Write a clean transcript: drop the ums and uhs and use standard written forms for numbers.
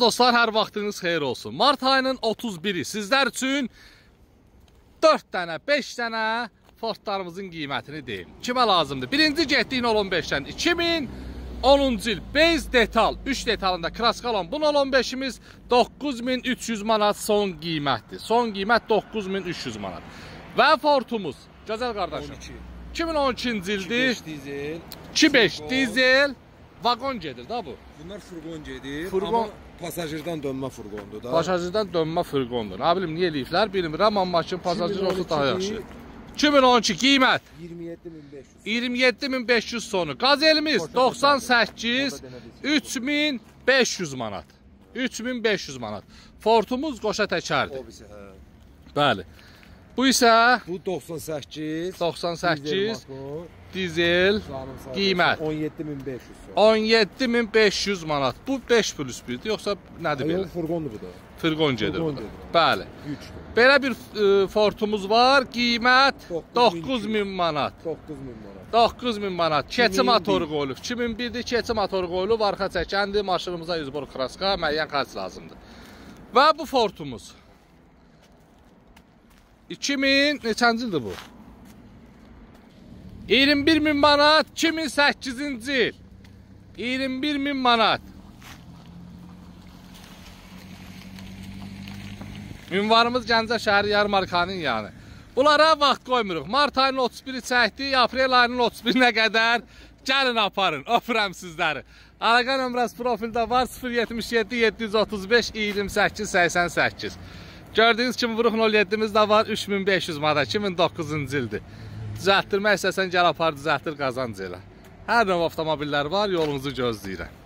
Dostlar, hər vaxtınız xeyir olsun. Mart ayının 31-i sizlər üçün 4 dənə, 5 dənə Fordlarımızın qiymətini deyim. Kimə lazımdır? Birinci getdiyin 15-dən 2010-cu il Base detal, 3 detalında kraska olan bu 15-imiz 9300 manat son qiymətdir. Son qiymət 9300 manat. Və Fordumuz, gözəl qardaşım, 2012-ci ildir, 2.5 dizel, vagon gedir da bu. Bunlar furgon gedir, Furgon... amma pasajirdən dönmə furgondur da. Pasajirdən dönmə furgondur. Nə bilim, niyə eləyiblər bilmirəm, amma maşın pasajir olsa daha yaxşı. 2012 qiymət 27.500 sonu. Qazelimiz 98 3500 manat. 3500 manat. Fordumuz qoşa təkərdir. Bəli. Bu isə 98 dizel qiymət 17.500 manat. Bu 5+1'dir, yoxsa nədir belə? Furgondur bu da. Furgon gedir bu da. Bəli. Belə bir Fordumuz var. Qiymət 9000 manat. 9000 manat. Keçi motoru qoyulub. 2001'dir keçi motoru qoyulub. Arxa çəkəndir. Maşınımıza 100 bor kraska, müəyyən xərc lazımdır. Və bu Fordumuz 2000 neçənci ildir bu? 21.000 manat, 2008-ci il. 21.000 manat. Ünvanımız Gəncə şəhəri yarmarkanın yanı. Bunlara vaxt qoymuruq. Mart ayının 31-i çəkdik, aprel ayının 31-nə qədər gəlin aparın. Öpürəm sizləri. Əlaqə nömrəsi profildə var, 077 735 28 88. Gördüyünüz kimi vuruq 07'miz də var, 3500 manat, 2009-cu ildir. Düzəltdirmək istəsən gəl apar, düzəltdir, qazanc elə. Hər növ avtomobillər var, yolunuzu gözləyirəm.